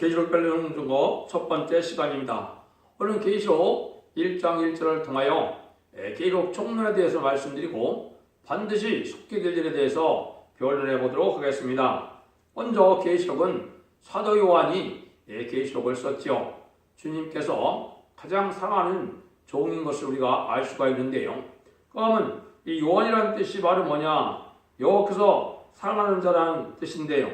계시록 별명 중거 첫 번째 시간입니다. 오늘 계시록 1장 1절을 통하여 계시록 총론에 대해서 말씀드리고 반드시 속게 될 일에 대해서 변론해 보도록 하겠습니다. 먼저 계시록은 사도 요한이 계시록을 썼지요. 주님께서 가장 사랑하는 종인 것을 우리가 알 수가 있는데요. 그러면 이 요한이라는 뜻이 바로 뭐냐? 여호와께서 사랑하는 자라는 뜻인데요.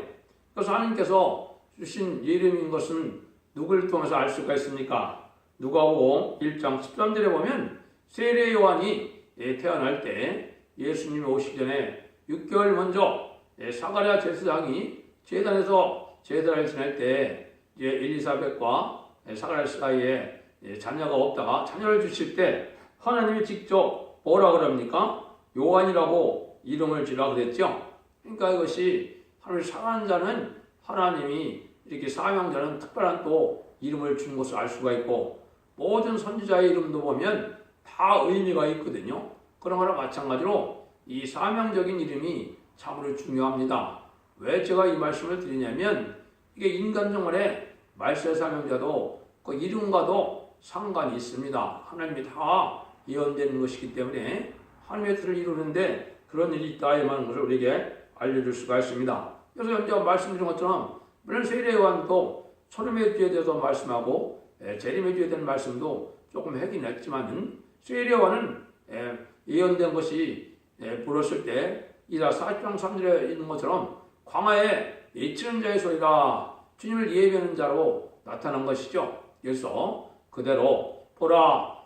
그래서 하나님께서 주신 이름인 것은 누구를 통해서 알 수가 있습니까? 누가복음 1장 13절에 보면 세례 요한이 태어날 때 예수님이 오시기 전에 6개월 먼저 사가랴 제사장이 제단에서 제사를 지낼 때 엘리사벳과 사가랴 사이에 자녀가 없다가 자녀를 주실 때 하나님이 직접 뭐라 그럽니까? 요한이라고 이름을 지라 그랬죠. 그러니까 이것이 하나님을 사랑하는 자는 하나님이 이렇게 사명자는 특별한 또 이름을 준 것을 알 수가 있고 모든 선지자의 이름도 보면 다 의미가 있거든요. 그런 거랑 마찬가지로 이 사명적인 이름이 참으로 중요합니다. 왜 제가 이 말씀을 드리냐면 이게 인간정말의 말세 사명자도 그 이름과도 상관이 있습니다. 하나님이 다 예언되는 것이기 때문에 하나님의 뜻을 이루는데 그런 일이 있다 이 많은 것을 우리에게 알려줄 수가 있습니다. 그래서 현재 말씀드린 것처럼 물론 세례 요한도 초림의 주에 대해서 말씀하고 재림의 주에 대한 말씀도 조금 하긴 했지만은 세례 요한은 예언된 것이 불었을 때 이다 40장 3절에 있는 것처럼 광야에 예치는 자의 소리가 주님을 예비하는 자로 나타난 것이죠. 그래서 그대로 보라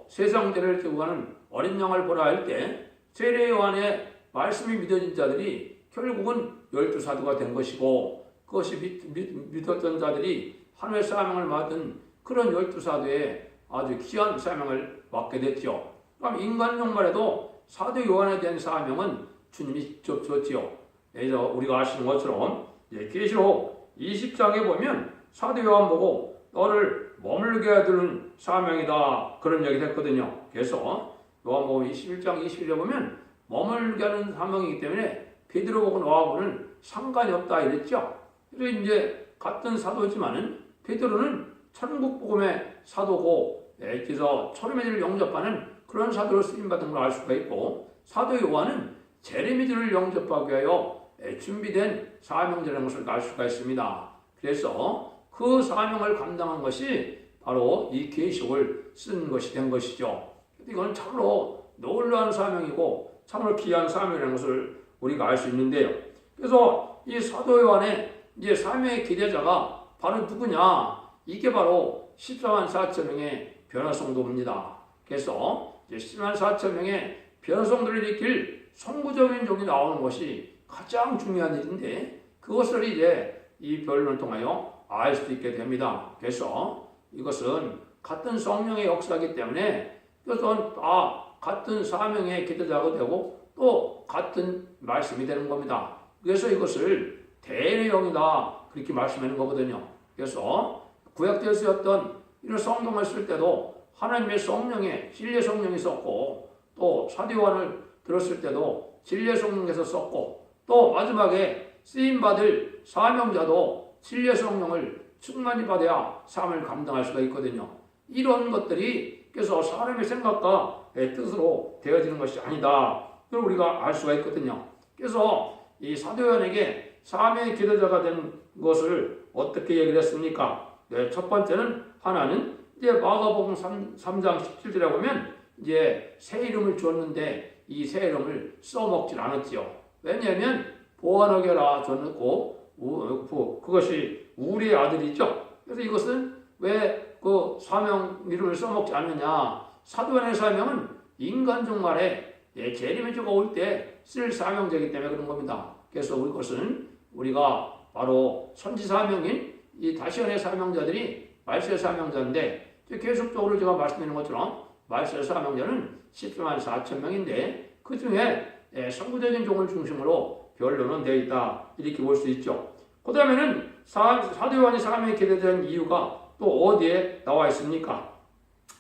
세상 죄를 지고 가는 어린 양을 보라 할 때 세례 요한의 말씀이 믿어진 자들이 결국은 12사도가 된 것이고 그것이 믿었던 자들이 하늘의 사명을 받은 그런 12사도의 아주 귀한 사명을 맡게 됐죠. 그럼 인간 종말에도 사도 요한에 대한 사명은 주님이 직접 줬지요. 그래서 우리가 아시는 것처럼 계시록 20장에 보면 사도 요한 보고 너를 머물게 두는 사명이다 그런 얘기를 했거든요. 그래서 요한복음 21장 21절에 보면 머물게 하는 사명이기 때문에 베드로 보고 너하고는 상관이 없다 이랬죠. 그래서 이제 같은 사도지만은 베드로는 천국 복음의 사도고 그래서 초림의주를 영접하는 그런 사도로 쓰임받은 걸 알 수가 있고 사도 요한은 제레미주를 영접하기 위하여 준비된 사명자라는 것을 알 수가 있습니다. 그래서 그 사명을 감당한 것이 바로 이 계시록을 쓴 것이 된 것이죠. 이건 참으로 놀라운 사명이고 참으로 귀한 사명이라는 것을 우리가 알 수 있는데요. 그래서 이 사도 요한의 이제 사명의 기대자가 바로 누구냐? 이게 바로 14만 4천 명의 변화성도입니다. 그래서 이제 14만 4천 명의 변화성도를 일으킬 선구적인 종이 나오는 것이 가장 중요한 일인데 그것을 이제 이 변론을 통하여 알 수 있게 됩니다. 그래서 이것은 같은 성령의 역사이기 때문에 그것은 다 같은 사명의 기대자가 되고 또 같은 말씀이 되는 겁니다. 그래서 이것을 대례형이다 그렇게 말씀하는 거거든요. 그래서 구약때 쓰였던 이런 성경을 쓸 때도 하나님의 성령의 진리의 성령이 썼고 또 사도 요한을 들었을 때도 진리의 성령에서 썼고 또 마지막에 쓰임받을 사명자도 진리의 성령을 충만히 받아야 삶을 감당할 수가 있거든요. 이런 것들이 그래서 사람의 생각과 뜻으로 되어지는 것이 아니다. 그걸 우리가 알 수가 있거든요. 그래서 이 사도 요한에게 사명의 기대자가 된 것을 어떻게 얘기를 했습니까? 첫 번째는 하나는 이제 마가복음 3장 17절에 보면 이제 새 이름을 주었는데 이 새 이름을 써먹질 않았지요. 왜냐하면 보완하게 하라 줬고 그것이 우리의 아들이죠. 그래서 이것은 왜 그 사명 이름을 써먹지 않느냐? 사도 요한의 사명은 인간 종말에 재림의 주가 올 때 쓸 사명자이기 때문에 그런 겁니다. 그래서 이것은 우리가 바로 선지 사명인 이 다시언의 사명자들이 말세 사명자인데 계속적으로 제가 말씀드린 것처럼 말세 사명자는 14만 4천 명인데 그 중에 선구적인 종을 중심으로 변론은 되어 있다 이렇게 볼 수 있죠. 그 다음에는 사도 요한이 사명에 기대된 이유가 또 어디에 나와 있습니까?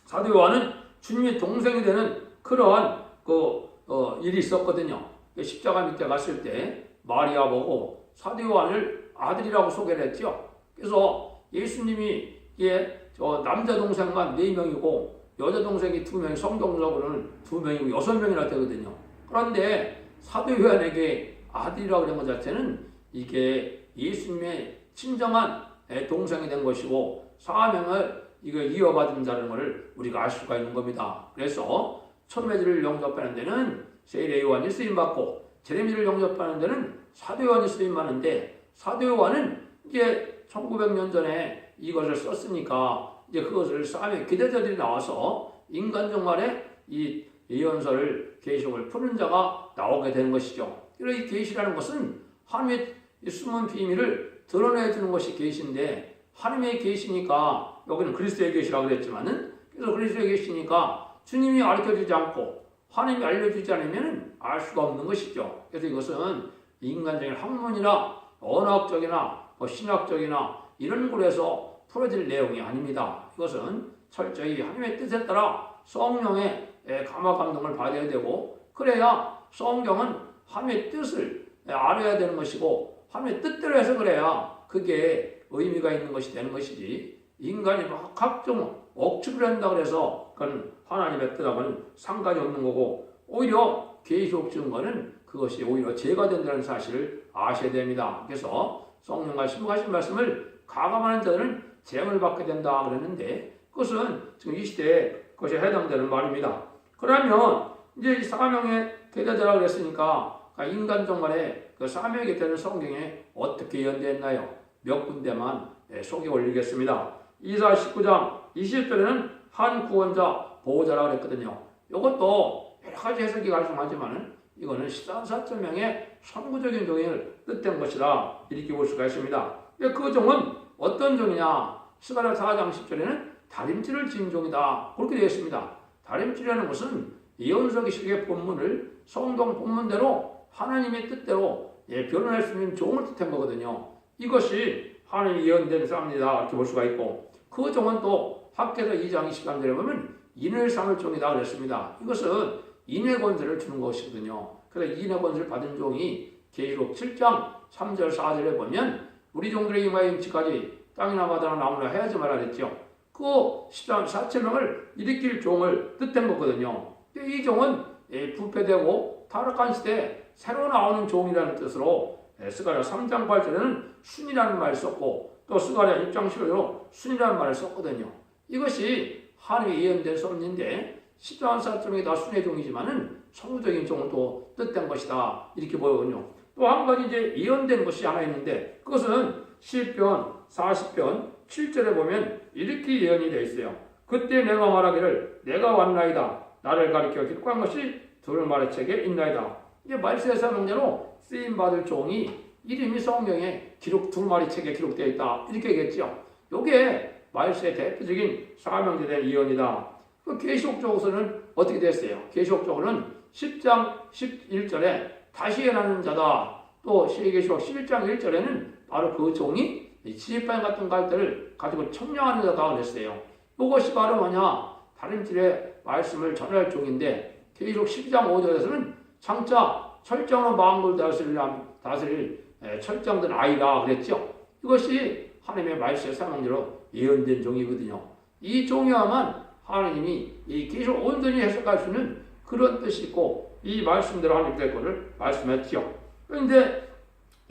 사도 요한은 주님의 동생이 되는 그러한 일이 있었거든요. 십자가 밑에 갔을 때 마리아 보고 사도 요한을 아들이라고 소개를 했죠. 그래서 예수님이 남자 동생만 4명이고 여자 동생이 2명, 성경적으로는 2명이고 6명이나 되거든요. 그런데 사도 요한에게 아들이라고 하는 것 자체는 이게 예수님의 친정한 동생이 된 것이고 사명을 이어받은 자라는 것을 우리가 알 수가 있는 겁니다. 그래서 천매지를 영접하는 데는 세례 요한이 쓰임받고 제레미를 영접하는 데는 사도 요한이 쓰임받는데 사도 요한은 이제 1900년 전에 이것을 썼으니까 이제 그것을 사명 기대자들이 나와서 인간 정말에 이 예언서를 계시록을 푸는 자가 나오게 되는 것이죠. 그래서 이 계시라는 것은 하나님의 숨은 비밀을 드러내주는 것이 계시인데 하나님의 계시니까 여기는 그리스도의 계시라고 그랬지만은 그래서 그리스도의 계시니까 주님이 가르쳐주지 않고 하나님이 알려주지 않으면 알 수가 없는 것이죠. 그래서 이것은 인간적인 학문이나 언어학적이나 신학적이나 이런 곳에서 풀어질 내용이 아닙니다. 이것은 철저히 하나님의 뜻에 따라 성령의 감화 감동을 받아야 되고 그래야 성경은 하나님의 뜻을 알아야 되는 것이고 하나님의 뜻대로 해서 그래야 그게 의미가 있는 것이 되는 것이지 인간이 막 각종 억측을 한다고 해서 그건 하나님의 뜻하고는 상관이 없는 거고 오히려 계시록 증거는 그것이 오히려 죄가 된다는 사실을 아셔야 됩니다. 그래서 성령과 신부하신 말씀을 가감하는 자들은 재앙을 받게 된다 그랬는데 그것은 지금 이 시대에 그것이 해당되는 말입니다. 그러면 이제 이 사명의 계좌자라고 그랬으니까 인간 정말에 그 사명이 되는 성경에 어떻게 연대했나요? 몇 군데만 소개 올리겠습니다. 이사 19장 20절에는 한 구원자 보호자라고 그랬거든요. 이것도 여러 가지 해석이 가능하지만 이거는 14.4명의 선구적인 종을 뜻한 것이다 이렇게 볼 수가 있습니다. 그 종은 어떤 종이냐? 스가랴 4장 10절에는 다림질을 지은 종이다 그렇게 되어 있습니다. 다림질이라는 것은 예언서 기식의 본문을 성경 본문대로 하나님의 뜻대로 변론할 수 있는 종을 뜻한 거거든요. 이것이 하나님이 예언된 사람이다 이렇게 볼 수가 있고 그 종은 또 학개서 2장 23절에 보면 인을 삼을 종이다 그랬습니다. 이것은 인의 권세를 주는 것이거든요. 그래서 인의 권세를 받은 종이 계시록 7장 3절 4절에 보면 우리 종들의 임하여 임치까지 땅이나 바다나 나무나 해야지 말라 그랬죠. 그 13, 4천명을 일으킬 종을 뜻한 거거든요. 이 종은 부패되고 타락한 시대에 새로 나오는 종이라는 뜻으로 스가랴 3장 8절에는 순이라는 말을 썼고 또 스가랴 6장 15절로 순이라는 말을 썼거든요. 이것이 하나님의 예언된 섭리인데 14.4점이 다 순의 종이지만은 성부적인 종은 또 뜻된 것이다 이렇게 보거든요. 또 한 가지 이제 예언된 것이 하나 있는데 그것은 시편 40편 7절에 보면 이렇게 예언이 되어 있어요. 그때 내가 말하기를 내가 왔나이다. 나를 가리켜 기록한 것이 두루마리 책에 있나이다. 이게 말세의 사명자로 쓰임받을 종이 이름이 성경에 기록 두루마리 책에 기록되어 있다. 이렇게 얘기했죠. 이게 말세의 대표적인 사명자된 예언이다. 그 계시록 쪽에서는 어떻게 됐어요? 계시록 쪽으로는 10장 11절에 다시 일어나는 자다. 또 시계시록 11장 1절에는 바로 그 종이 지지판 같은 갈대를 가지고 청량하는 자다 그랬어요. 이것이 바로 뭐냐? 다림질의 말씀을 전할 종인데 계시록 12장 5절에서는 장차 철장으로 마음을 다스릴 철장된 아이다 그랬죠. 이것이 하나님의 말씀의 사명자로 예언된 종이거든요. 이 종이야만 하나님이 이 계시록 온전히 해석할 수 있는 그런 뜻이 있고 이 말씀대로 하나님 될 것을 말씀했죠. 그런데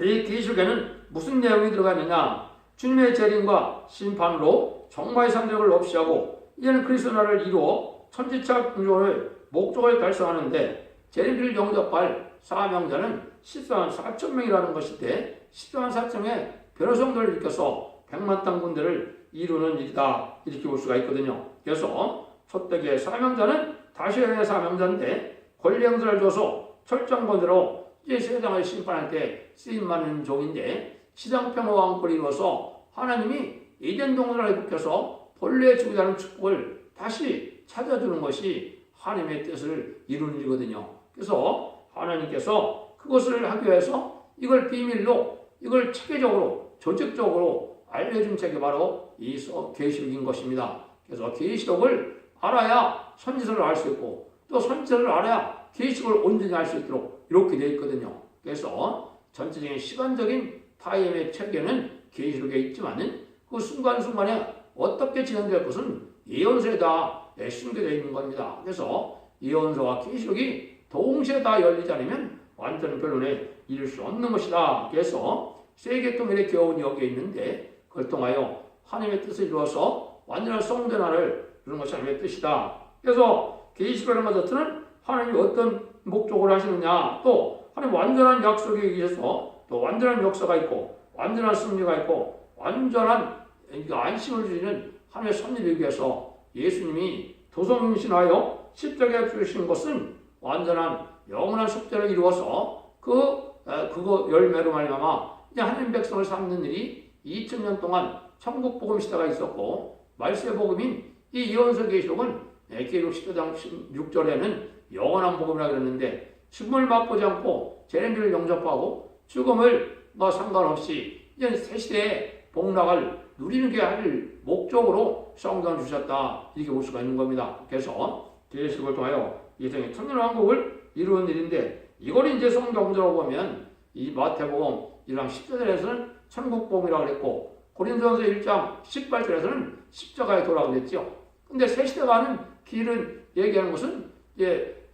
이 계시록에는 무슨 내용이 들어가느냐? 주님의 재림과 심판으로 정마의 상력을 없이 하고 이제는 그리스도 나라를 이루어 천지차 공존을 목적을 달성하는데 재림을 영접할 사명자는 14만 4천 명이라는 것인데 14만 4천의 변호성들을 일으켜서 100만 땅 군대를 이루는 일이다 이렇게 볼 수가 있거든요. 그래서 첫대기의 사명자는 다시의 사명자인데 권리 행사를 줘서 철저한 권세로 이제 세상을 심판할 때 쓰임받는 종인데 시장평화 왕국을 이루어서 하나님이 에덴 동산을 회복해서 본래 주고자 하는 축복을 다시 찾아주는 것이 하나님의 뜻을 이루는 일이거든요. 그래서 하나님께서 그것을 하기 위해서 이걸 비밀로 이걸 체계적으로 조직적으로 알려준 책이 바로 이 계시록인 것입니다. 그래서 계시록을 알아야 선지서를 알 수 있고 또 선지서를 알아야 계시록을 온전히 알 수 있도록 이렇게 되어 있거든요. 그래서 전체적인 시간적인 타임의 체계는 계시록에 있지만은 그 순간순간에 어떻게 진행될 것은 예언서에 다 숨겨져 있는 겁니다. 그래서 예언서와 계시록이 동시에 다 열리지 않으면 완전 변론에 이를 수 없는 것이다. 그래서 세계통일의 교훈이 여기에 있는데 그걸 통하여 하나님의 뜻을 이루어서 완전한 성전화를 이루는 것이 하나님의 뜻이다. 그래서 계시록을 맞아서는 하나님이 어떤 목적으로 하시느냐, 또 하나님 완전한 약속에 계셔서 또 완전한 역사가 있고 완전한 승리가 있고 완전한 안심을 주시는 하나님의 섭리를 위해서 예수님이 도성임신하여 십자가에 주신 것은 완전한 영원한 속죄를 이루어서 그거 열매로 말미암아 이제 하나님 백성을 삼는 일이 2000년 동안 천국 복음 시대가 있었고 말세 복음인 이 예언서 계시록은 계시록 10장 16절에는 영원한 복음이라고 그랬는데 죽음을 맛보지 않고 재림을 영접하고 죽음을 상관없이 이제 새 시대에 복락을 누리는 게 할 목적으로 성경을 주셨다. 이렇게 볼 수가 있는 겁니다. 그래서 계시록을 통하여 이 세상의 천년왕국을 이루는 일인데 이걸 이제 성경적으로 보면 이 마태복음 1장 10절에서는 천국복음이라고 그랬고 고린도전서 1장 18절에서는 십자가에 도라고 그랬죠. 근데 새 시대가 하는 길은 얘기하는 것은 이제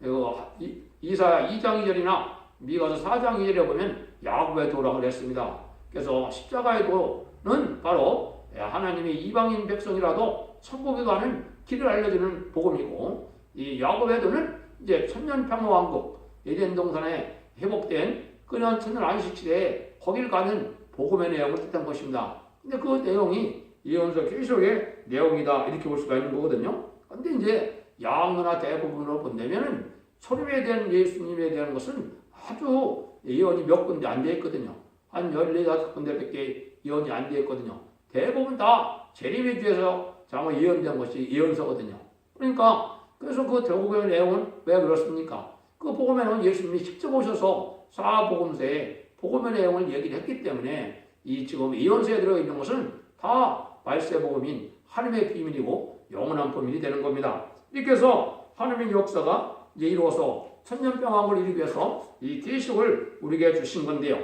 이사야 2장 2절이나 미가서 4장 2절에 보면 야곱의 도라고 그랬습니다. 그래서 십자가의 도는 바로 하나님의 이방인 백성이라도 천국에 가는 길을 알려주는 복음이고 이 야곱의 도는 이제 천년평화왕국 에덴 동산에 회복된 그런 천년 안식시대에 거길 가는 복음의 내용을 뜻한 것입니다. 근데 그 내용이 예언서 계시록의 내용이다 이렇게 볼 수가 있는 거거든요. 근데 이제 양으나 대부분으로 본다면은 초림에 대한 예수님에 대한 것은 아주 예언이 몇 군데 안 되어 있거든요. 한 14군데밖에 예언이 안 되어 있거든요. 대부분 다 재림에 대해서 장어 예언된 것이 예언서거든요. 그러니까 그래서 그 대부분의 내용은 왜 그렇습니까? 그 복음에는 예수님이 직접 오셔서 사복음서에 복음의 내용을 얘기를 했기 때문에 이 지금 예언서에 들어있는 것은 다 말세 복음인 하나님의 비밀이고 영원한 비밀이 되는 겁니다. 이렇게 해서 하나님의 역사가 이제 이루어서 천년평화를 이루기 위해서 이 계시록을 우리에게 주신 건데요.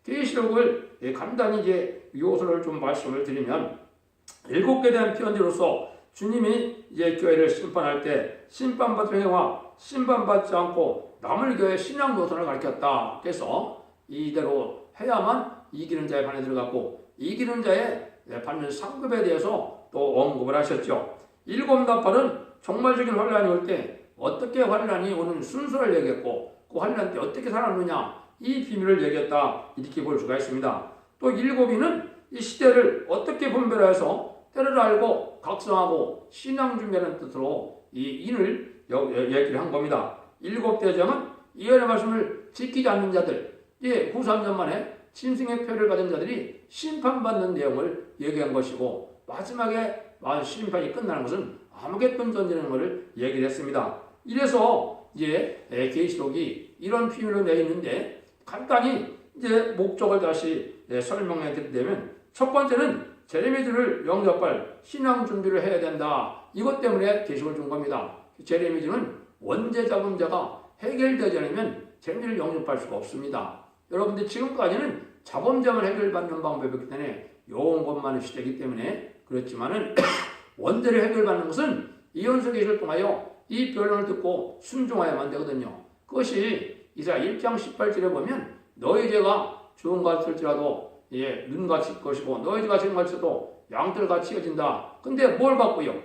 계시록을 간단히 이제 요소를 좀 말씀을 드리면 7개 대한 편지로서 주님이 이제 교회를 심판할 때 심판받을 행위와 심판받지 않고 남을 교회 신앙 노선을 가르쳤다. 그래서 이대로 해야만 이기는 자의 반에 들어갔고 이기는 자의 받는 상급에 대해서 또 언급을 하셨죠. 7 나팔은 종말적인 환란이 올 때 어떻게 환란이 오는 순서를 얘기했고 그 환란 때 어떻게 살았느냐 이 비밀을 얘기했다 이렇게 볼 수가 있습니다. 또 7위는 이 시대를 어떻게 분별해서 때를 알고 각성하고 신앙 준비하는 뜻으로 이 인을 얘기를 한 겁니다. 7대장은 예언의 말씀을 지키지 않는 자들, 후 3년 만에 짐승의 표를 받은 자들이 심판받는 내용을 얘기한 것이고 마지막에 심판이 끝나는 것은 아무개돈 던지는 것을 얘기를 했습니다. 이래서 이제 계시록이 이런 비밀로 내어 있는데 간단히 이제 목적을 다시 설명해 드리자면 첫 번째는 제레미주를 영접할 신앙 준비를 해야 된다. 이것 때문에 계시록을 준 겁니다. 제레미주는 원죄 잡은 자가 해결되지 않으면 제레미주를 영접할 수가 없습니다. 여러분들 지금까지는 자범죄만 해결받는 방법이기 때문에 요런 것만의 시대이기 때문에 그렇지만은 원죄를 해결받는 것은 예언서 계시를 통하여 이 변론을 듣고 순종하여야만 되거든요. 그것이 이사야 1장 18절에 보면 너희 죄가 주홍같이 될지라도 눈같이 것이고 너희 죄가 지금같이 해도 양털같이 해진다. 근데 뭘 갖고요?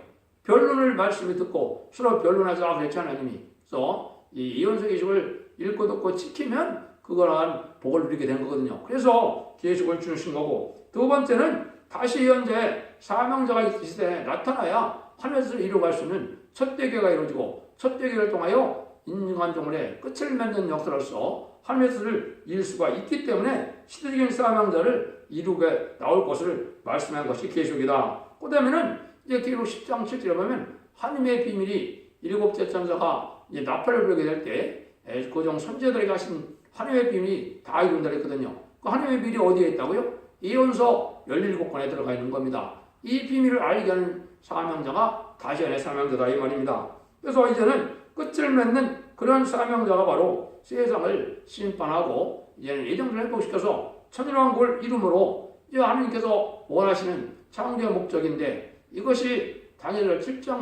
변론을 말씀을 듣고 서로 변론하자 그랬지 하나님이. 그래서 이 예언서 계시록을 읽고 듣고 지키면 그거는 복을 누리게 된 거거든요. 그래서 계시록을 주신 거고 두 번째는 다시 현재 사명자가 이 시대에 나타나야 하늘에서 이루어갈 수 있는 첫 대교가 이루어지고 첫 대교를 통하여 인간 종문의 끝을 맺는 역사로서 하늘에서를 이룰 수가 있기 때문에 시대적인 사명자를 이루게 나올 것을 말씀한 것이 계시록이다. 그 다음에는 이제 계시록 10장 7절에 보면 하나님의 비밀이 7째 천사가 이제 나팔을 불게 될 때 그종 선지자들에게 하신 하나님의 비밀이 다 이룬다 했거든요. 그 하나님의 비밀이 어디에 있다고요? 예언서 17권에 들어가 있는 겁니다. 이 비밀을 알게 하는 사명자가 다시안의 사명자다 이 말입니다. 그래서 이제는 끝을 맺는 그런 사명자가 바로 세상을 심판하고 이제는 예정을 회복시켜서 천일왕국을 이름으로 이제 하나님께서 원하시는 창조의 목적인데 이것이 다니엘 7장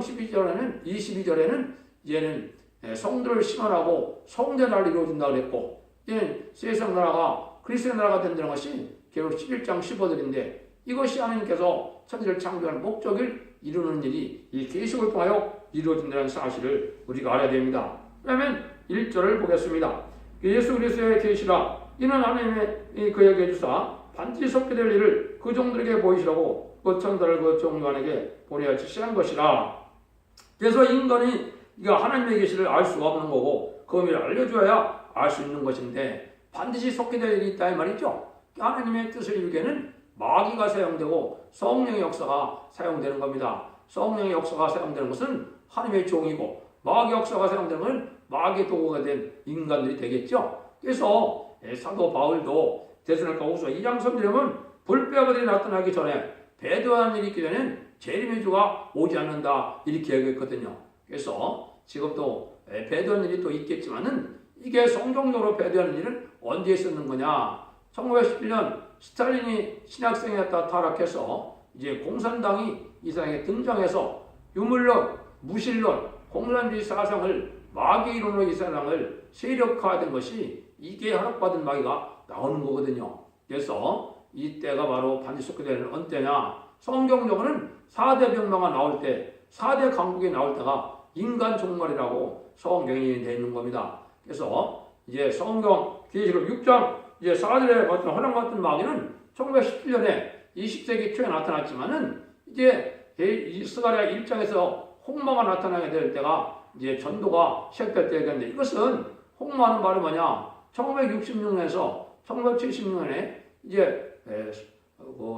22절에는 이제는 성들을 심원하고 성대나라를 이루어진다 그랬고 이제는 세상 나라가 그리스도의 나라가 된다는 것이 결국 11장 15절인데 이것이 하나님께서 천지를 창조하는 목적을 이루는 일이 이 계시록을 통하여 이루어진다는 사실을 우리가 알아야 됩니다. 그러면 1절을 보겠습니다. 예수 그리스도의 계시라 이는 하나님의 그에게 주사 반드시 속게 될 일을 그 종들에게 보이시라고 그 천사를 그 종관에게 보내어 지시한 것이라. 그래서 인간이 하나님의 계시를 알 수가 없는 거고 그 의미를 알려줘야 알 수 있는 것인데 반드시 속게 될 일이 있다 이 말이죠. 하나님의 뜻을 이루기에는 마귀가 사용되고 성령의 역사가 사용되는 겁니다. 성령의 역사가 사용되는 것은 하나님의 종이고 마귀 역사가 사용되는 것은 마귀의 도구가 된 인간들이 되겠죠. 그래서 사도 바울도 데살로니가후서 2장 3절에 보면 불배아들이 나타나기 전에 배도하는 일이 있기 전에는 재림의 주가 오지 않는다 이렇게 얘기했거든요. 그래서 지금도 배도하는 일이 또 있겠지만은 이게 성경적으로 배도하는 일은 언제 있었는 거냐? 1911년 스탈린이 신학생이었다 타락해서 이제 공산당이 이 세상에 등장해서 유물론, 무신론, 공산주의 사상을 마귀 이론으로 이 세상을 세력화된 것이 이게 허락받은 마귀가 나오는 거거든요. 그래서 이때가 바로 반드시 속게 되는 언제냐? 성경적으로는 4대 병마가 나올 때, 4대 강국이 나올 때가 인간 종말이라고 성경이 되어 있는 겁니다. 그래서 이제 성경 계시록 6장 이제 4절에 같은 허락 같은 마귀는 1917년에 20세기 초에 나타났지만은 이제 스가랴 1장에서 홍마가 나타나게 될 때가 이제 전도가 시작될 때였는데 이것은 홍마는 말이 뭐냐? 1966년에서 1976년에 이제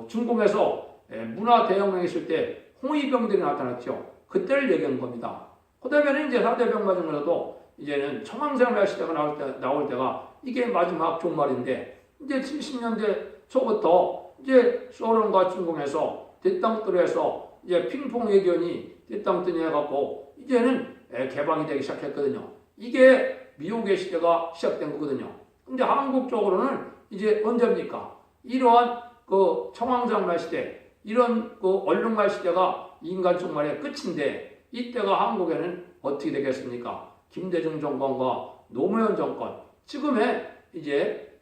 중공에서 문화 대혁명이 있을 때 홍위병들이 나타났죠. 그때를 얘기한 겁니다. 그다음에는 이제 4대 병마 중에서도 이제는 청황생활 시대가 나올 때가 이게 마지막 종말인데 이제 70년대 초부터 이제 소련과 중공에서 뒷땅들에서 이제 핑퐁 외교니 뒷땅뜨니 해갖고 이제는 개방이 되기 시작했거든요. 이게 미혹의 시대가 시작된 거거든요. 근데 한국 쪽으로는 이제 언제입니까? 이러한 그 청황장말 시대, 이런 그 언론갈 시대가 인간 종말의 끝인데 이때가 한국에는 어떻게 되겠습니까? 김대중 정권과 노무현 정권, 지금의 이제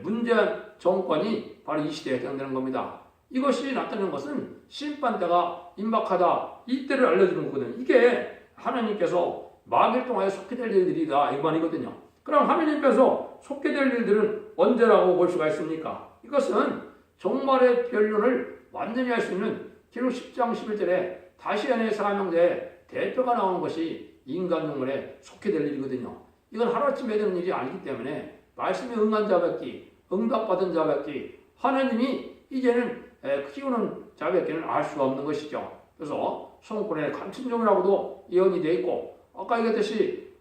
문재인 정권이 바로 이 시대에 해당되는 겁니다. 이것이 나타나는 것은 심판대가 임박하다 이때를 알려주는 거거든요. 이게 하나님께서 마귀를 통하여 속게 될 일들이다 이 말이거든요. 그럼 하나님께서 속게 될 일들은 언제라고 볼 수가 있습니까? 이것은 종말의 변론을 완전히 할 수 있는 기록 10장 11절에 다시안의 사명자의 대표가 나오는 것이 인간 종말에 속게 될 일이거든요. 이건 하루아침에 되는 일이 아니기 때문에 말씀에 응한 자밖에 응답받은 자밖에 하나님이 이제는 키우는 자밖에는 알 수가 없는 것이죠. 그래서 성권의 간친종이라고도 예언이 되어 있고 아까 얘기했듯이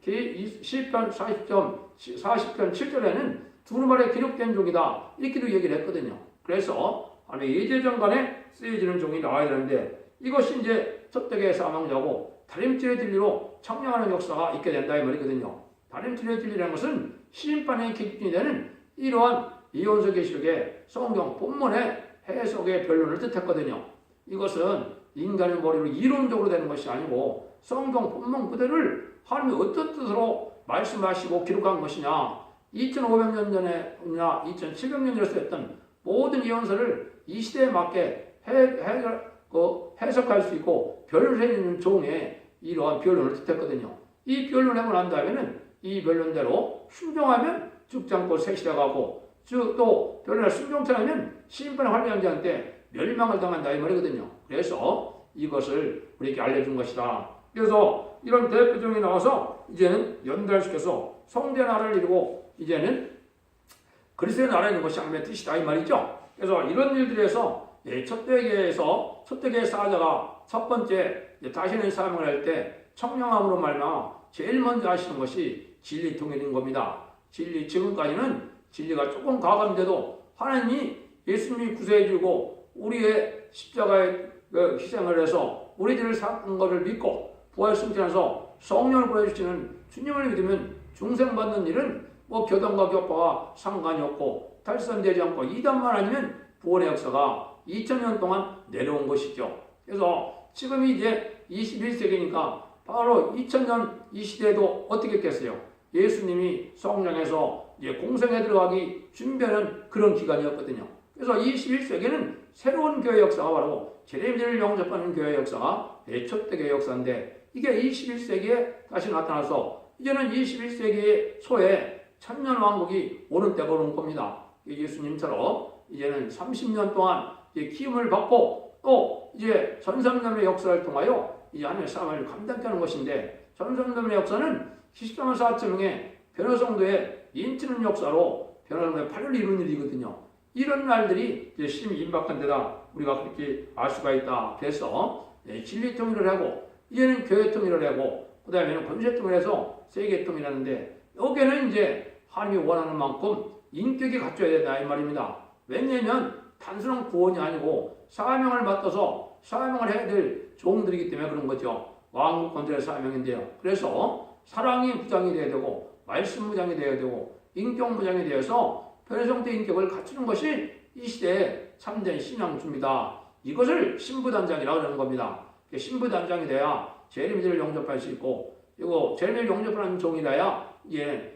시편 40편 7절에는 두루마리에 기록된 종이다 이렇게도 얘기를 했거든요. 그래서 예제정간에 쓰여지는 종이 나와야 되는데 이것이 이제 섭득의 사망자고 다림질의 진리로 청량하는 역사가 있게 된다 이 말이거든요. 다림질의 진리라는 것은 심판의 기준이 되는 이러한 이온서 계시록의 성경 본문의 해석의 변론을 뜻했거든요. 이것은 인간의 머리로 이론적으로 되는 것이 아니고 성경 본문 그대로를 하나님이 어떤 뜻으로 말씀하시고 기록한 것이냐 2500년 전에나 2700년 전에 쓰였던 모든 예언서를 이 시대에 맞게 해석할 수 있고 변론해주는 종의 이러한 변론을 뜻했거든요. 이 변론하고 난 다음에는 이 변론대로 순종하면 죽지 않고 새 시대가 가고 또 변론을 순종치 않으면 심판의 환영한 자한테 멸망을 당한다 이 말이거든요. 그래서 이것을 우리에게 알려준 것이다. 그래서 이런 대표종이 나와서 이제는 연달시켜서 성대 나라를 이루고 이제는 그리스도의 나라인 것이 하나님의 뜻이다 이 말이죠. 그래서 이런 일들에서 첫대계의 사자가 첫 번째 자신의 사명을 할 때 청량함으로 말미암아 제일 먼저 하시는 것이 진리 통일인 겁니다. 지금까지는 진리가 조금 가감돼도 하나님이 예수님이 구세해주고 우리의 십자가의 희생을 해서 우리들을 산 것을 믿고 부활 승천해서 성령을 보내주시는 주님을 믿으면 중생받는 일은 뭐 교단과 교파와 상관이 없고 탈선되지 않고 이단만 아니면 구원의 역사가 2000년 동안 내려온 것이죠. 그래서 지금이 이제 21세기니까 바로 2000년 이 시대에도 어떻게 했겠어요? 예수님이 성령에서 이제 공생에 들어가기 준비하는 그런 기간이었거든요. 그래서 21세기는 새로운 교회 역사가 바로 제자들을 영접하는 교회 역사가 초대 교회 역사인데, 이게 21세기에 다시 나타나서 이제는 21세기의 초에 천년 왕국이 오는 때가 오는 겁니다. 예수님처럼 이제는 30년 동안 이제 기름을 받고 또 이제 전삼년의 역사를 통하여 이제 하나님의 사람을 감당케 하는 것인데, 전삼년의 역사는 73만 4천 명의 변호성도의 인치는 역사로 변호성도의 8을 이루는 일이거든요. 이런 날들이 이제 심히 임박한 데다 우리가 그렇게 알 수가 있다. 그래서 진리 통일을 하고 이제는 교회 통일을 하고 그 다음에는 권세 통일해서 세계 통일하는데, 여기에는 이제 하나님이 원하는 만큼 인격이 갖춰야 된다 이 말입니다. 왜냐하면 단순한 구원이 아니고 사명을 맡아서 사명을 해야 될 종들이기 때문에 그런 거죠. 왕국 건설의 사명인데요. 그래서 사랑이 부장이 되어야 되고 말씀 부장이 되어야 되고 인격 부장이 되어서 변성대 인격을 갖추는 것이 이 시대의 참된 신앙주입니다. 이것을 신부단장이라고 하는 겁니다. 신부단장이 돼야 재림들을 영접할 수 있고, 그리고 재림을 영접하는 종이라야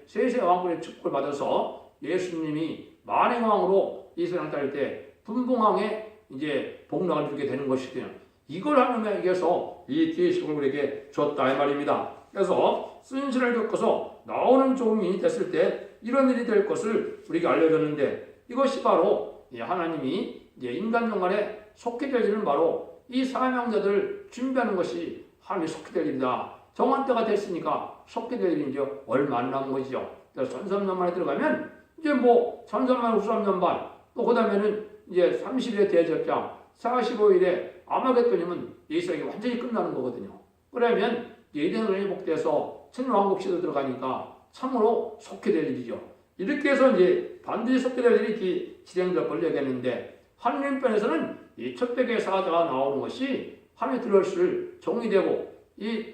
세세 왕권의 축복을 받아서 예수님이 만행왕으로 이 세상 따를 때 분봉왕에 이제 복락을 주게 되는 것이거든요. 이걸 하나님에 의해서 이 계시록을 우리에게 줬다 이 말입니다. 그래서 쓴실을 겪어서 나오는 종이 됐을 때 이런 일이 될 것을 우리가 알려줬는데, 이것이 바로 하나님이 이제 인간 영혼에 속해 될 일은 바로 이 사명자들을 준비하는 것이 하나님이 속해 될 일이다. 정한 때가 됐으니까 속해 될 일이 이제 얼마 안 남은 것이죠. 그래서 1300만에 들어가면 이제 뭐 1300만 후 3년 반, 또 그 다음에는 이제 30일의 대접장, 45일에 아마겟돈이면 예수님이 완전히 끝나는 거거든요. 그러면 예den을 회복돼서 천왕국 시도 들어가니까 참으로 속해 될 일이죠. 이렇게 해서 이제 반드시 속해 될 일이 이렇게 진행될 걸 얘기했는데, 하나님 편에서는 이 첫대교의 사자가 나오는 것이 하나님이 들어올 종이 되고, 이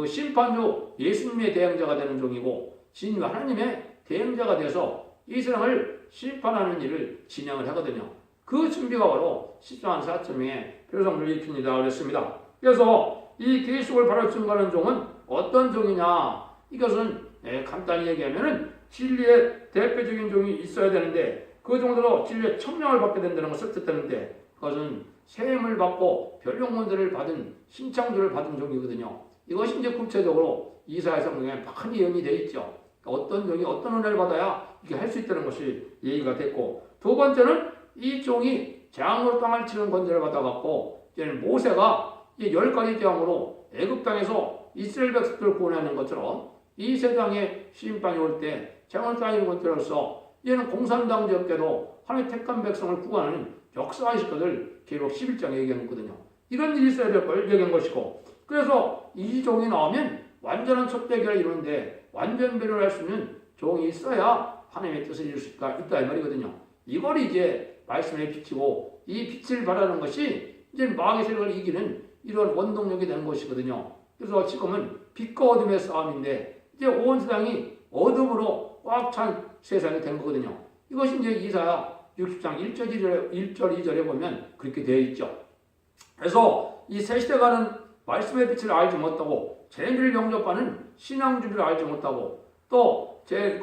심판주 예수님의 대행자가 되는 종이고, 진리 하나님의 대행자가 돼서 이 세상을 심판하는 일을 진행을 하거든요. 그 준비가 바로 14만 4천 명의 표성을 일으킵니다. 그랬습니다. 그래서 이 계시록을 바로 증거하는 종은 어떤 종이냐? 이것은 간단히 얘기하면은 진리의 대표적인 종이 있어야 되는데, 그 정도로 진리의 청량을 받게 된다는 것을 뜻하는데, 그것은 세임을 받고 별용문들을 받은 신창조를 받은 종이거든요. 이것이 이제 구체적으로 이사야 성경에 많이 예언이 되어 있죠. 어떤 종이 어떤 은혜를 받아야 이게 할 수 있다는 것이 얘기가 됐고, 두 번째는 이 종이 재앙으로 땅을 치는 권세를 받아갖고, 이제는 모세가 이 10가지 재앙으로 애굽 땅에서 이스라엘 백성들을 구원하는 것처럼 이 세상에 심판이 올 때 재앙을 땅이는 것들로서 이제는 공산당 지역에도 하나님의 택한 백성을 구원하는 역사가 있을 것을 기록 11장에 얘기했거든요. 이런 일이 있어야 될 걸 얘기한 것이고, 그래서 이 종이 나오면 완전한 첩대결을 이루는데 완전 배려를 할 수 있는 종이 있어야 하나님의 뜻을 이룰 수 있다 이 말이거든요. 이걸 이제 말씀에 비치고, 이 빛을 발하는 것이 이제 마귀의 세력을 이기는 이런 원동력이 되는 것이거든요. 그래서 지금은 빛과 어둠의 싸움인데, 이제 온 세상이 어둠으로 꽉 찬 세상이 된 거거든요. 이것이 이제 이사야 60장 1절 2절에 보면 그렇게 되어 있죠. 그래서 이 새 시대가는 말씀의 빛을 알지 못하고 재미를 영접하는 신앙 준비를 알지 못하고, 또 제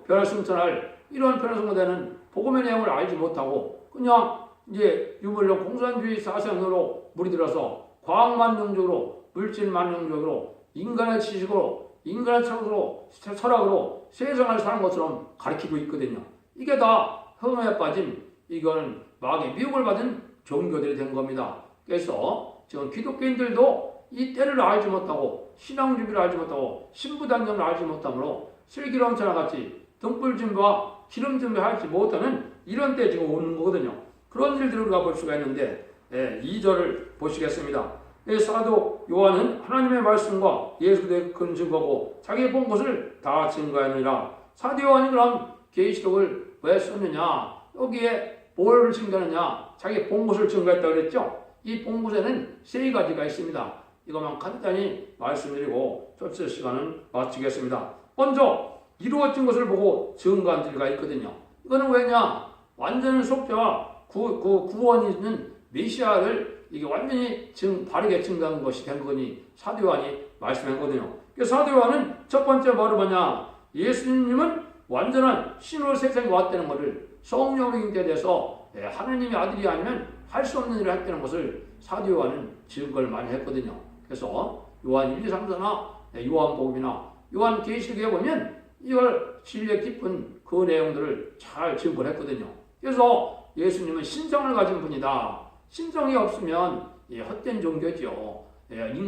변화승천할 이런 변화승천되는 복음의 내용을 알지 못하고 그냥 이제 유물론 공산주의 사상으로 무리들어서 과학만능적으로, 물질만능적으로, 인간의 지식으로, 인간의 철학으로 세상을 사는 것처럼 가르치고 있거든요. 이게 다 흠에 빠진, 이거는 마귀의 미혹을 받은 종교들이 된 겁니다. 그래서 지금 기독교인들도 이 때를 알지 못하고, 신앙 준비를 알지 못하고, 신부단장을 알지 못하므로 슬기로운 천하같이 등불 준비와 기름 준비하지 못하는 이런 때 지금 오는 거거든요. 그런 일들을 우리가 볼 수가 있는데, 2절을 보시겠습니다. 사도 요한은 하나님의 말씀과 예수의 큰 증거고 자기 본 것을 다 증거하느니라. 사도 요한이 그럼 계시록을 왜 썼느냐? 여기에 뭘 증거하느냐? 자기 본 것을 증거했다고 그랬죠? 이 본 것에는 세 가지가 있습니다. 이것만 간단히 말씀드리고 첫째 시간은 마치겠습니다. 먼저 이루어진 것을 보고 증거한 자가 있거든요. 이거는 왜냐? 완전한 속죄와 구원이 있는 메시아를 이게 완전히 바르게 증거한 것이 된 거니 사도 요한이 말씀했거든요. 그래서 사도 요한은 첫 번째 바로 뭐냐? 예수님은 완전한 신으로 세상에 왔다는 것을 성령의 대해서 하나님의 아들이 아니면 할 수 없는 일을 했다는 것을 사도 요한은 증거를 많이 했거든요. 그래서 요한 1, 2, 3, 4나 요한복음이나 요한계시록에 보면 이걸 진리의 깊은 그 내용들을 잘 증거를 했거든요. 그래서 예수님은 신성을 가진 분이다. 신성이 없으면 헛된 종교죠.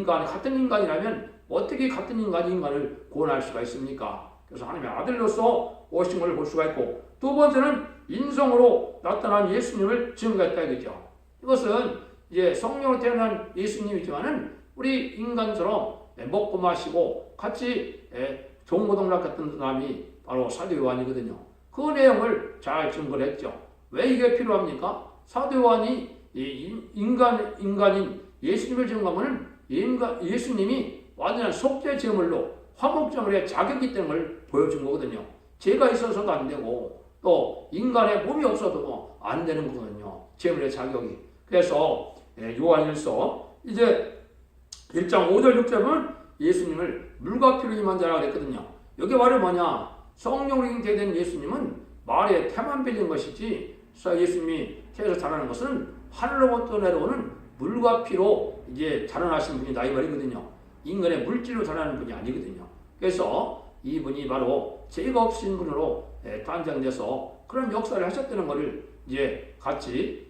같은 인간이라면 어떻게 같은 인간이 인간을 구원할 수가 있습니까? 그래서 하나님의 아들로서 오신 것을 볼 수가 있고, 두 번째는 인성으로 나타난 예수님을 증거했다 이거죠. 이것은 이제 성령으로 태어난 예수님이지만은 우리 인간처럼 먹고 마시고 같이 종고동락 같은 사람이 바로 사도 요한이거든요. 그 내용을 잘 증거를 했죠. 왜 이게 필요합니까? 사도 요한이 인간인 예수님을 증거하면 예수님이 완전한 속죄 제물로 화목제물의 자격이 있다는 걸 보여준 거거든요. 죄가 있어서도 안 되고 또 인간의 몸이 없어도 안 되는 거거든요. 제물의 자격이. 그래서 요한일서 이제 1장 5절 6절 보면 예수님을 물과 피로 임한 자라 그랬거든요. 여기 말은 뭐냐? 성령으로 잉태된 예수님은 말에 태만 빌린 것이지 예수님이 태에서 자라는 것은 하늘로부터 내려오는 물과 피로 이제 자라나신 분이다 이 말이거든요. 인간의 물질로 자라는 분이 아니거든요. 그래서 이분이 바로 죄가 없으신 분으로 탄생돼서 그런 역사를 하셨다는 것을 이제 같이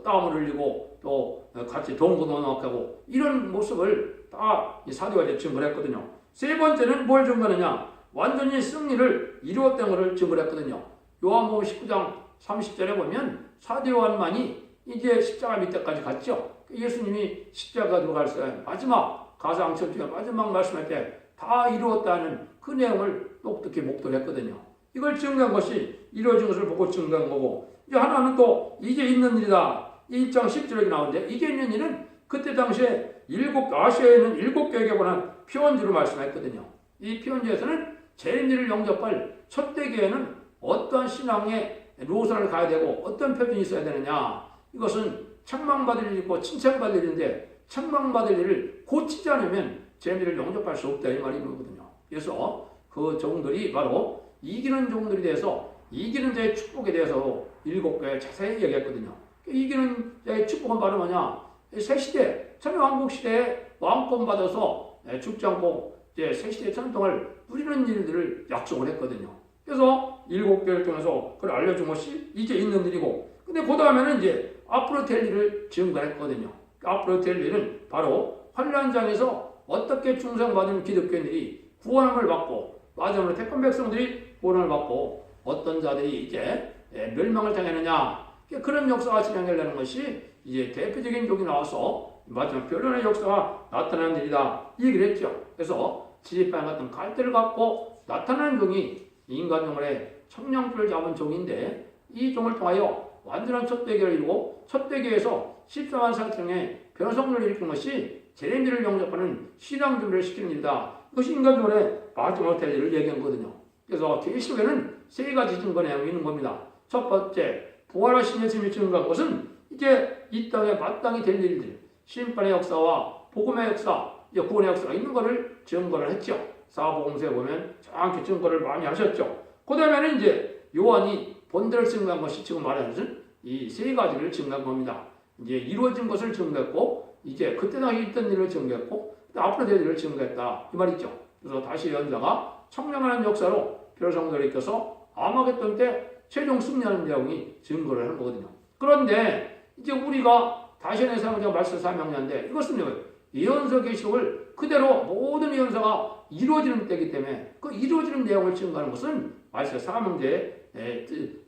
땀을 흘리고 또 같이 동고동락하고 이런 모습을 다 사도가 증거를 했거든요. 세 번째는 뭘 증거하느냐? 완전히 승리를 이루었다는 것을 증거를 했거든요. 요한복음 19장 30절에 보면 사도 요한만이 이제 십자가 밑에까지 갔죠. 예수님이 십자가 들어갈 때 마지막 가상천 중에 마지막 말씀할 때 다 이루었다는 그 내용을 똑똑히 목도했거든요. 이걸 증거한 것이 이루어진 것을 보고 증거한 거고, 이제 하나는 또 이게 있는 일이다. 1장 10절에 나오는데 이게 있는 일은 그때 당시에 아시아에 있는 7교회에 관한 표언지로 말씀했거든요. 이 표언지에서는 재림일을 영접할 첫대 교회는 어떠한 신앙의 노선을 가야 되고 어떤 표준이 있어야 되느냐. 이것은 책망받을 일이 있고 칭찬받을 일인데 책망받을 일을 고치지 않으면 재림일을 영접할 수 없다 이 말이거든요. 그래서 그 종들이 바로 이기는 종들에 대해서 이기는 자의 축복에 대해서 7교회에 자세히 얘기했거든요. 이기는 자의 축복은 바로 뭐냐? 새 시대, 천왕국 시대에 왕권 받아서 죽지 않고 이제 새 시대 전통을 누리는 일들을 약속을 했거든요. 그래서 7교회를 통해서 그걸 알려준 것이 이제 있는 일이고, 근데 그 다음에는 이제 앞으로 될 일을 증거했거든요. 앞으로 될 일은 바로 환란장에서 어떻게 충성받은 기독교인들이 구원함을 받고 마지막으로 택한 백성들이 구원을 받고 어떤 자들이 이제 멸망을 당하느냐, 그런 역사가 진행되려는 것이 이제 대표적인 종이 나와서 마지막 변론의 역사가 나타나는 일이다 이 얘기를 했죠. 그래서 지지판 같은 갈대를 갖고 나타나는 종이 인간종의 청량불을 잡은 종인데, 이 종을 통하여 완전한 첫대교를 이루고 첫대교에서 14만 상층의 변성을 일으킨 것이 재림일을 영접하는 신앙 준비를 시키는 일이다. 이것이 인간종의 마지막 대리를 얘기한 거거든요. 그래서 계시록에는 세 가지 증거 내용이 있는 겁니다. 첫 번째, 부활하신 예수님이 증거한 것은 이제 이 땅에 마땅히 될 일들, 심판의 역사와 복음의 역사, 구원의 역사가 있는 것을 증거를 했죠. 사복음서에 보면 정확히 증거를 많이 하셨죠. 그 다음에는 이제 요한이 본대를 증거한 것이 지금 말하는 것은 이 세 가지를 증거한 겁니다. 이제 이루어진 것을 증거했고, 이제 그때 당시 있던 일을 증거했고, 앞으로 될 일을 증거했다 이 말이죠. 그래서 다시 연자가 청량한 역사로 별성들을 이끌어서 아마겟돈 때 최종 승리하는 내용이 증거를 하는 거거든요. 그런데 이제 우리가 다시의 사명자 말씀 사명자인데, 이것은 예언서 계시록을 그대로 모든 예언서가 이루어지는 때이기 때문에 그 이루어지는 내용을 증거하는 것은 말씀 사명자의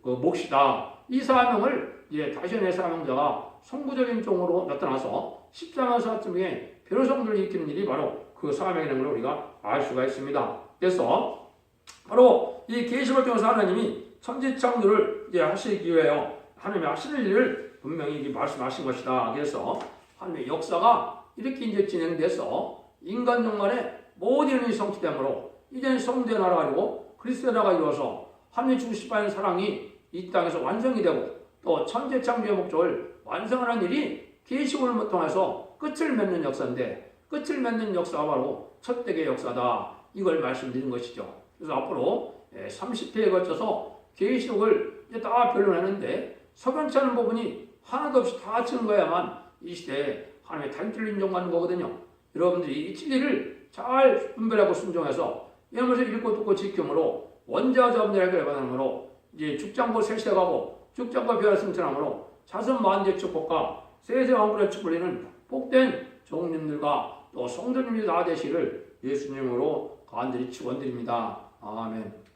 그 몫이다. 이 사명을 이제 다시의 사명자가 성부적인 종으로 나타나서 14만 사쯤에 변호성들을 일으키는 일이 바로 그 사명이라는 걸 우리가 알 수가 있습니다. 그래서 바로 이 계시록을 통해서 하나님이 천지창조를 이제 하시기 위하여 하나님이 하시는 일을 분명히 말씀하신 것이다. 그래서 하나님의 역사가 이렇게 이제 진행돼서 인간 종말에 모든 일이 성취되므로 이제는 성도의 나라가 아니고 그리스도의 나라가 이루어서 하나님의 주시는 사랑이 이 땅에서 완성이 되고 또 천지창조의 목적을 완성하는 일이 계시록을 통해서 끝을 맺는 역사인데 끝을 맺는 역사가 바로 첫대의 역사다. 이걸 말씀드린 것이죠. 그래서 앞으로 30회에 걸쳐서 계시록을 이제 다 변론하는데 석연치 않은 부분이 하나도 없이 다 증거해야만 이 시대에 하나님의 단줄을 인정받는 거거든요. 여러분들이 이 진리를 잘 분별하고 순종해서 이러면서 읽고 듣고 지킴으로 원자와 자원들에게 받음으로 이제 죽장고 셀세가고 죽장고 비하를 승천함으로 자손 만대 축복과 세세 왕국의 축복리는 복된 종님들과 또 성도님이 다 되시를 예수님으로 간절히 축원드립니다. 아멘.